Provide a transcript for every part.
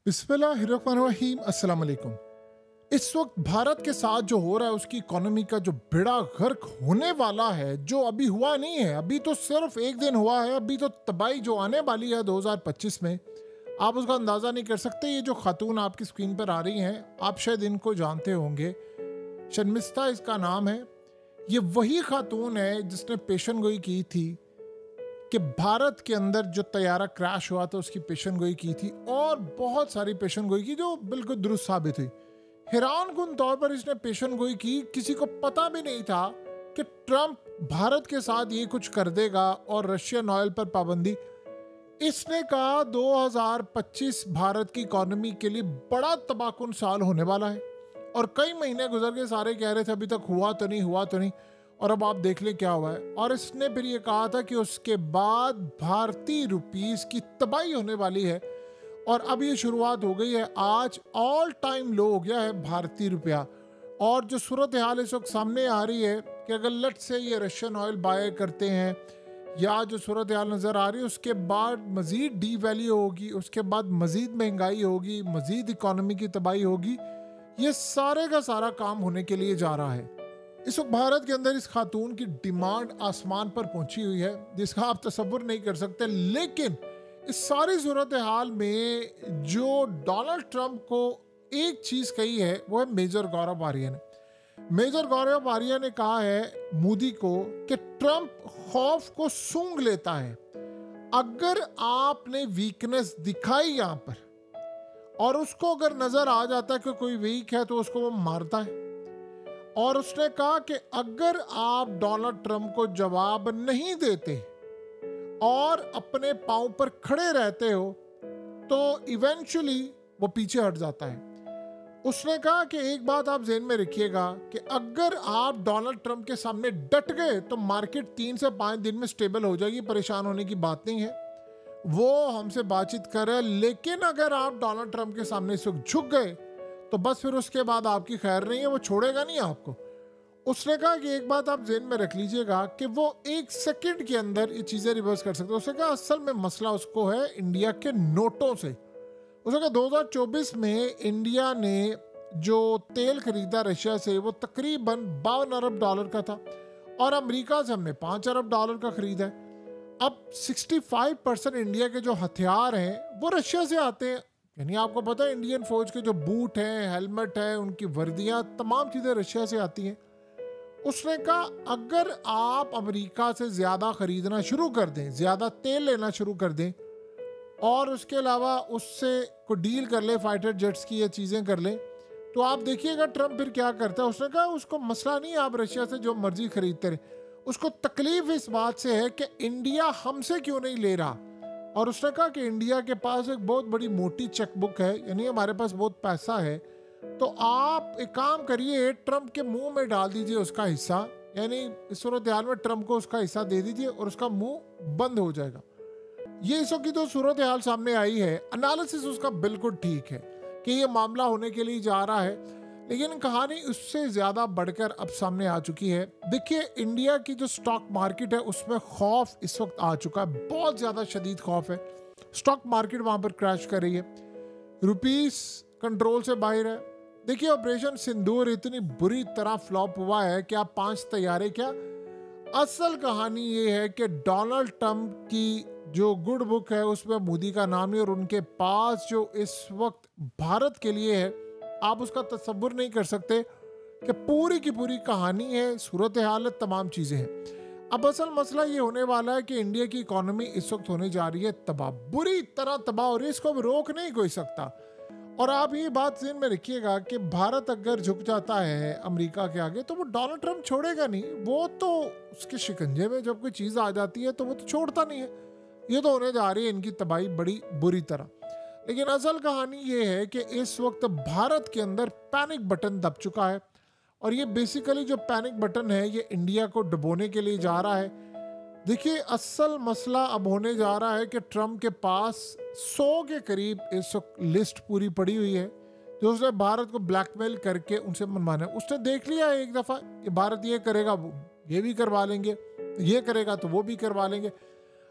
बिस्मिल्लाहिर्रहमानिर्रहीम अस्सलाम वालेकुम। इस वक्त भारत के साथ जो हो रहा है उसकी इकोनॉमी का जो बेड़ा गर्क होने वाला है, जो अभी हुआ नहीं है, अभी तो सिर्फ एक दिन हुआ है, अभी तो तबाही जो आने वाली है 2025 में आप उसका अंदाज़ा नहीं कर सकते। ये जो खातून आपकी स्क्रीन पर आ रही हैं, आप शायद इनको जानते होंगे, शर्मिस्ता इसका नाम है। ये वही खातून है जिसने पेशन गोई की थी कि भारत के अंदर जो तैयारा क्रैश हुआ था उसकी पेशन गोई की थी, और बहुत सारी पेशन गोई की जो बिल्कुल दुरुस्त साबित हुई। हैरान कुन तौर पर इसने पेशन गोई की, किसी को पता भी नहीं था कि ट्रंप भारत के साथ ये कुछ कर देगा और रशियन ऑयल पर पाबंदी। इसने कहा 2025 भारत की इकोनॉमी के लिए बड़ा तबाहकुन साल होने वाला है, और कई महीने गुजर गए, सारे कह रहे थे अभी तक हुआ तो नहीं, हुआ तो नहीं, और अब आप देख ले क्या हुआ है। और इसने फिर ये कहा था कि उसके बाद भारतीय रुपीस की तबाही होने वाली है, और अब ये शुरुआत हो गई है। आज ऑल टाइम लो हो गया है भारतीय रुपया, और जो सूरत हाल इस वक्त सामने आ रही है कि अगर लट से ये रशियन ऑयल बाय करते हैं, या जो सूरत हाल नज़र आ रही है, उसके बाद मज़ीद डी वैल्यू होगी, उसके बाद मज़ीद महंगाई होगी, मज़ीद इकॉनमी की तबाही होगी। ये सारे का सारा काम होने के लिए जा रहा है। इस वक्त भारत के अंदर इस खातून की डिमांड आसमान पर पहुंची हुई है जिसका आप तसव्वुर नहीं कर सकते। लेकिन इस सारी सूरत हाल में जो डोनाल्ड ट्रंप को एक चीज कही है वो है मेजर गौरव आर्या ने। मेजर गौरव आर्या ने कहा है मोदी को कि ट्रंप खौफ को सूंघ लेता है। अगर आपने वीकनेस दिखाई यहां पर और उसको अगर नजर आ जाता है कि कोई वीक है तो उसको वो मारता है। और उसने कहा कि अगर आप डोनाल्ड ट्रंप को जवाब नहीं देते और अपने पांव पर खड़े रहते हो तो इवेंचुअली वो पीछे हट जाता है। उसने कहा कि एक बात आप ज़हन में रखिएगा कि अगर आप डोनाल्ड ट्रंप के सामने डट गए तो मार्केट 3 से 5 दिन में स्टेबल हो जाएगी, परेशान होने की बात नहीं है। वो हमसे बातचीत कर रहे हैं, लेकिन अगर आप डोनाल्ड ट्रंप के सामने इस वक्त झुक गए तो बस फिर उसके बाद आपकी खैर नहीं है, वो छोड़ेगा नहीं आपको। उसने कहा कि एक बात आप ज़हन में रख लीजिएगा कि वो 1 सेकंड के अंदर ये चीज़ें रिवर्स कर सकते हैं। उसने कहा असल में मसला उसको है इंडिया के नोटों से। उसने कहा 2024 में इंडिया ने जो तेल खरीदा रशिया से वो तकरीबन $52 अरब का था, और अमेरिका से हमने $5 अरब का खरीदा है। अब 65% इंडिया के जो हथियार हैं वो रशिया से आते हैं। यानी आपको पता है इंडियन फौज के जो बूट हैं, हेलमेट है, उनकी वर्दियां, तमाम चीज़ें रशिया से आती हैं। उसने कहा अगर आप अमेरिका से ज़्यादा ख़रीदना शुरू कर दें, ज़्यादा तेल लेना शुरू कर दें, और उसके अलावा उससे को डील कर ले, फाइटर जेट्स की ये चीज़ें कर लें, तो आप देखिएगा ट्रंप फिर क्या करता है। उसने कहा उसको मसला नहीं है आप रशिया से जो मर्जी खरीदते रहे, उसको तकलीफ इस बात से है कि इंडिया हमसे क्यों नहीं ले रहा। और उसने कहा कि इंडिया के पास एक बहुत बड़ी मोटी चेकबुक है, यानी हमारे पास बहुत पैसा है, तो आप एक काम करिए, ट्रंप के मुंह में डाल दीजिए उसका हिस्सा, यानी इस सूरत हाल में ट्रंप को उसका हिस्सा दे दीजिए और उसका मुंह बंद हो जाएगा। ये इस वक्त की जो सूरत हाल सामने आई है, एनालिसिस उसका बिल्कुल ठीक है कि ये मामला होने के लिए जा रहा है, लेकिन कहानी उससे ज़्यादा बढ़कर अब सामने आ चुकी है। देखिए इंडिया की जो स्टॉक मार्केट है उसमें खौफ इस वक्त आ चुका है, बहुत ज़्यादा शदीद खौफ है। स्टॉक मार्केट वहाँ पर क्रैश कर रही है, रुपीस कंट्रोल से बाहर है। देखिए ऑपरेशन सिंदूर इतनी बुरी तरह फ्लॉप हुआ है कि आप 5 तैयारे क्या। असल कहानी ये है कि डोनाल्ड ट्रंप की जो गुड बुक है उसमें मोदी का नाम नहीं, और उनके पास जो इस वक्त भारत के लिए है आप उसका तसव्वुर नहीं कर सकते कि पूरी की पूरी कहानी है, सूरत हाल है, तमाम चीज़ें हैं। अब असल मसला ये होने वाला है कि इंडिया की इकोनॉमी इस वक्त होने जा रही है तबाह, बुरी तरह तबाह हो रही है, इसको अब रोक नहीं कोई सकता। और आप ये बात ज़हन में रखिएगा कि भारत अगर झुक जाता है अमेरिका के आगे तो वो डोनाल्ड ट्रंप छोड़ेगा नहीं, वो तो उसके शिकंजे में जब कोई चीज़ आ जाती है तो वो तो छोड़ता नहीं है। ये तो होने जा रही है इनकी तबाही बड़ी बुरी तरह। लेकिन असल कहानी ये है कि इस वक्त भारत के अंदर पैनिक बटन दब चुका है, और ये बेसिकली जो पैनिक बटन है ये इंडिया को डुबोने के लिए जा रहा है। देखिए असल मसला अब होने जा रहा है कि ट्रंप के पास 100 के करीब इस वक्त लिस्ट पूरी पड़ी हुई है जो उसने भारत को ब्लैकमेल करके उनसे मनवाना है। उसने देख लिया एक दफ़ा कि भारत ये करेगा वो ये भी करवा लेंगे, ये करेगा तो वो भी करवा लेंगे।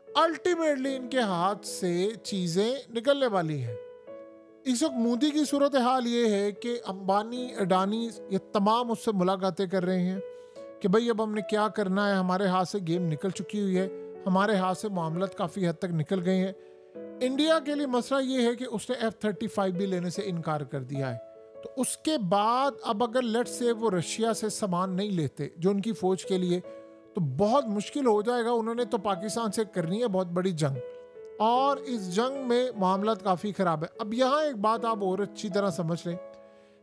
अल्टीमेटली इनके हाथ से चीजें निकलने वाली हैं। इस वक्त मोदी की सूरत हाल ये है कि अंबानी अडानी ये तमाम उससे मुलाकातें कर रहे हैं कि भाई अब हमने क्या करना है, हमारे हाथ से गेम निकल चुकी हुई है, हमारे हाथ से मामलत काफ़ी हद तक निकल गए हैं। इंडिया के लिए मसला ये है कि उसने F-35 भी लेने से इनकार कर दिया है। तो उसके बाद अब अगर लेट से वो रशिया से सामान नहीं लेते जो उनकी फ़ौज के लिए, तो बहुत मुश्किल हो जाएगा। उन्होंने तो पाकिस्तान से करनी है बहुत बड़ी जंग, और इस जंग में मामला काफ़ी ख़राब है। अब यहाँ एक बात आप और अच्छी तरह समझ लें,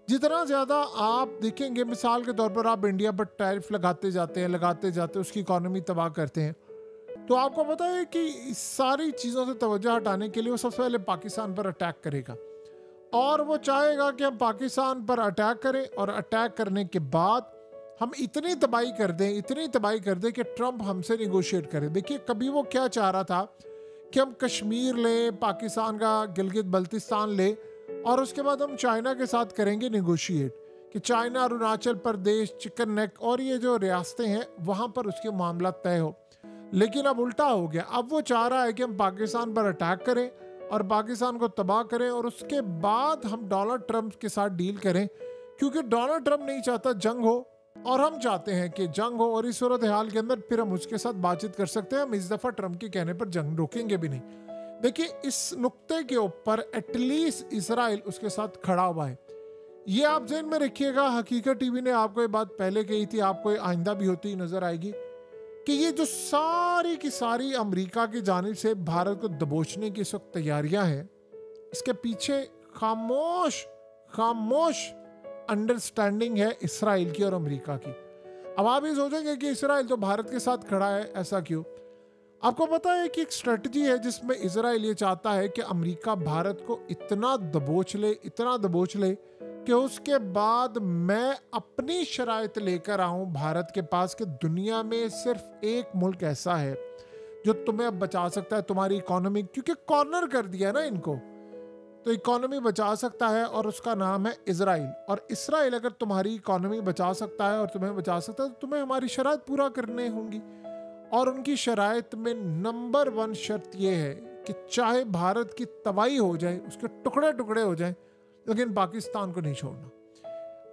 जितना ज़्यादा आप देखेंगे, मिसाल के तौर पर आप इंडिया पर टैरिफ लगाते जाते हैं, उसकी इकॉनमी तबाह करते हैं, तो आपको पता है कि इस सारी चीज़ों से तवज्जो हटाने के लिए वो सबसे पहले पाकिस्तान पर अटैक करेगा, और वो चाहेगा कि हम पाकिस्तान पर अटैक करें, और अटैक करने के बाद हम इतनी तबाही कर दें कि ट्रंप हमसे निगोशिएट करे। देखिए, कभी वो क्या चाह रहा था कि हम कश्मीर लें, पाकिस्तान का गिलगित बल्तिस्तान लें, और उसके बाद हम चाइना के साथ करेंगे निगोशिएट, कि China, Arunachal Pradesh, chicken neck और ये जो रियासतें हैं वहाँ पर उसके मामला तय हो। लेकिन अब उल्टा हो गया। अब वो चाह रहा है कि हम पाकिस्तान पर अटैक करें और पाकिस्तान को तबाह करें, और उसके बाद हम डोनाल्ड ट्रंप के साथ डील करें, क्योंकि डोनाल्ड ट्रंप नहीं चाहता जंग हो और हम चाहते हैं कि जंग हो। और इस सूरत हाल के अंदर फिर हम उसके साथ बातचीत कर सकते हैं। हम इस दफ़ा ट्रंप के कहने पर जंग रोकेंगे भी नहीं। देखिए, इस नुक्ते के ऊपर एटलीस्ट इसराइल उसके साथ खड़ा हुआ है। ये आप ज़हन में रखिएगा। हकीकत टीवी ने आपको ये बात पहले कही थी, आपको ये आइंदा भी होती नज़र आएगी, कि ये जो सारी की सारी अमेरिका की जानिब से भारत को दबोचने की इस वक्त तैयारियां हैं, इसके पीछे खामोश अंडरस्टैंडिंग है इसराइल की और अमेरिका की। अब आप ये सोचेंगे कि इसराइल तो भारत के साथ खड़ा है, ऐसा क्यों? आपको पता है कि एक स्ट्रेटजी है जिसमें इसराइल ये चाहता है कि अमेरिका भारत को इतना दबोच ले कि उसके बाद मैं अपनी शराइत लेकर आऊं भारत के पास, कि दुनिया में सिर्फ एक मुल्क ऐसा है जो तुम्हें अब बचा सकता है, तुम्हारी इकोनॉमी, क्योंकि कॉर्नर कर दिया ना इनको, तो इकोनॉमी बचा सकता है, और उसका नाम है इजराइल। और इसराइल अगर तुम्हारी इकोनॉमी बचा सकता है और तुम्हें बचा सकता है, तो तुम्हें हमारी शराइत पूरा करने होंगी। और उनकी शराइत में नंबर 1 शर्त यह है कि चाहे भारत की तबाही हो जाए, उसके टुकड़े टुकड़े हो जाए, लेकिन पाकिस्तान को नहीं छोड़ना।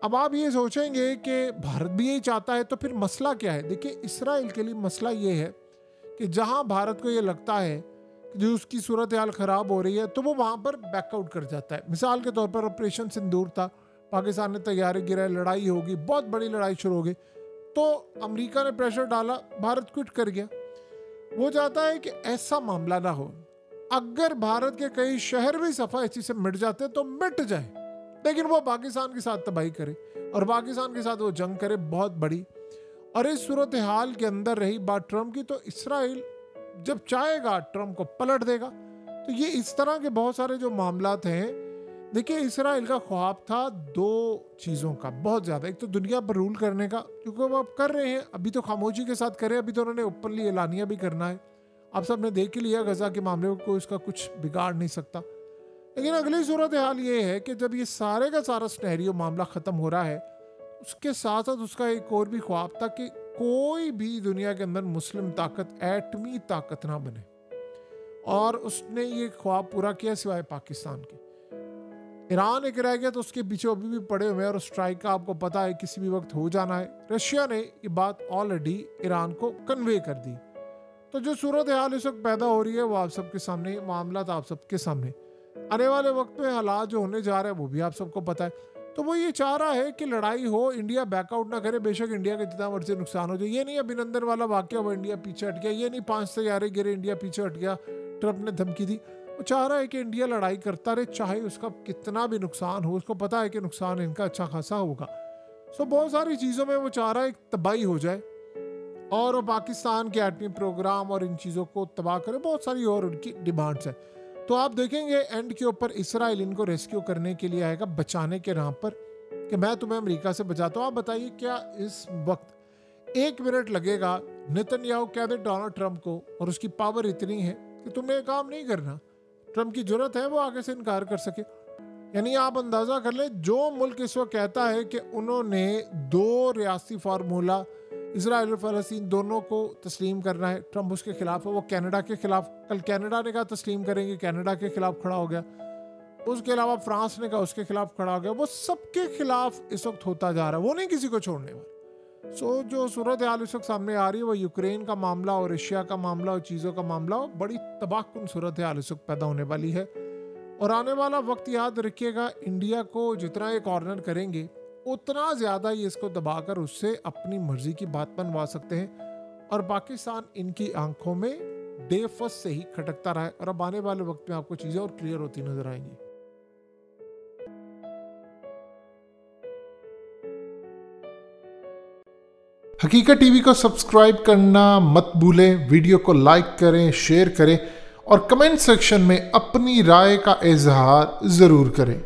अब आप ये सोचेंगे कि भारत भी यही चाहता है, तो फिर मसला क्या है? देखिए, इसराइल के लिए मसला ये है कि जहां भारत को ये लगता है कि जो उसकी सूरत हाल ख़राब हो रही है, तो वो वहाँ पर बैकआउट कर जाता है। मिसाल के तौर पर ऑपरेशन सिंदूर था, पाकिस्तान ने तैयारी गिराई, लड़ाई होगी, बहुत बड़ी लड़ाई शुरू होगी, तो अमेरिका ने प्रेशर डाला, भारत क्विट कर गया। वो चाहता है कि ऐसा मामला ना हो। अगर भारत के कई शहर भी सफा इसी से मिट जाते तो मिट जाए, लेकिन वो पाकिस्तान के साथ तबाही करे और पाकिस्तान के साथ वो जंग करे बहुत बड़ी। और इस सूरत हाल के अंदर रही बात ट्रंप की, तो इसराइल जब चाहेगा ट्रंप को पलट देगा। तो ये इस तरह के बहुत सारे जो मामलात हैं। देखिए, इसराइल का ख्वाब था 2 चीज़ों का बहुत ज़्यादा। एक तो दुनिया पर रूल करने का, क्योंकि वो अब कर रहे हैं, अभी तो खामोशी के साथ करें, अभी तो उन्होंने ओपनली एलानिया भी करना है। आप सब ने देख ही लिया गजा के मामले को, इसका कुछ बिगाड़ नहीं सकता। लेकिन अगली सूरत हाल ये है कि जब ये सारे का सारा सिनेरियो मामला ख़त्म हो रहा है, उसके साथ साथ उसका एक और भी ख्वाब था कि कोई भी दुनिया के अंदर मुस्लिम ताकत एटमी ताकत ना बने, और उसने ये ख्वाब पूरा किया सिवाय पाकिस्तान के। ईरान एक रह गया, तो उसके पीछे अभी भी पड़े हुए हैं, और स्ट्राइक का आपको पता है किसी भी वक्त हो जाना है। रशिया ने ये बात ऑलरेडी ईरान को कन्वे कर दी। तो जो सूरत हाल इस वक्त पैदा हो रही है वो आप सबके सामने, मामला आप सबके सामने, आने वाले वक्त में हालात जो होने जा रहे हैं वो भी आप सबको पता है। तो वो ये चाह रहा है कि लड़ाई हो, इंडिया बैकआउट ना करे, बेशक इंडिया का जितना मर्जी नुकसान हो जाए। ये नहीं अभिनंदन वाला वाक्य हुआ इंडिया पीछे हट गया, ये नहीं 5 तैयारे गिरे इंडिया पीछे हट गया, ट्रंप ने धमकी दी। वो चाह रहा है कि इंडिया लड़ाई करता रहे, चाहे उसका कितना भी नुकसान हो, उसको पता है कि नुकसान इनका अच्छा खासा होगा। सो बहुत सारी चीज़ों में वो चाह रहा है तबाही हो जाए, और वो पाकिस्तान के एटमी प्रोग्राम और इन चीज़ों को तबाह करे, बहुत सारी और उनकी डिमांड्स हैं। तो आप देखेंगे एंड के ऊपर इसराइल इनको रेस्क्यू करने के लिए आएगा, बचाने के नाम पर, कि मैं तुम्हें अमेरिका से बचाता हूँ। आप बताइए, क्या इस वक्त 1 मिनट लगेगा नेतन्याहू कह दे डोनाल्ड ट्रंप को, और उसकी पावर इतनी है कि तुम्हें ये काम नहीं करना, ट्रंप की जरूरत है वो आगे से इनकार कर सके? यानी आप अंदाजा कर ले, जो मुल्क इस वक्त कहता है कि उन्होंने 2 रियासती फार्मूला इजराइल और फ़लस्तीन दोनों को तस्लीम करना है, ट्रंप उसके खिलाफ है। वो कनाडा के खिलाफ, कल कनाडा ने कहा तस्लीम करेंगे, कनाडा के खिलाफ खड़ा हो गया। उसके अलावा फ्रांस ने कहा उसके खिलाफ खड़ा हो गया। वो सबके खिलाफ इस वक्त होता जा रहा है, वो नहीं किसी को छोड़ने वाला। जो सूरत हाल इस वक्त सामने आ रही है वो यूक्रेन का मामला और रशिया का मामला और चीज़ों का मामला, बड़ी तबाहकुन सूरत हाल इस वक्त पैदा होने वाली है। और आने वाला वक्त याद रखिएगा, इंडिया को जितना ये कॉर्नर करेंगे उतना ज़्यादा ही इसको दबाकर उससे अपनी मर्जी की बात बनवा सकते हैं। और पाकिस्तान इनकी आंखों में डे फर्स्ट से ही खटकता रहा है। और अब आने वाले वक्त में आपको चीज़ें और क्लियर होती नजर आएंगी। हकीकत टीवी को सब्सक्राइब करना मत भूलें, वीडियो को लाइक करें, शेयर करें और कमेंट सेक्शन में अपनी राय का इजहार ज़रूर करें।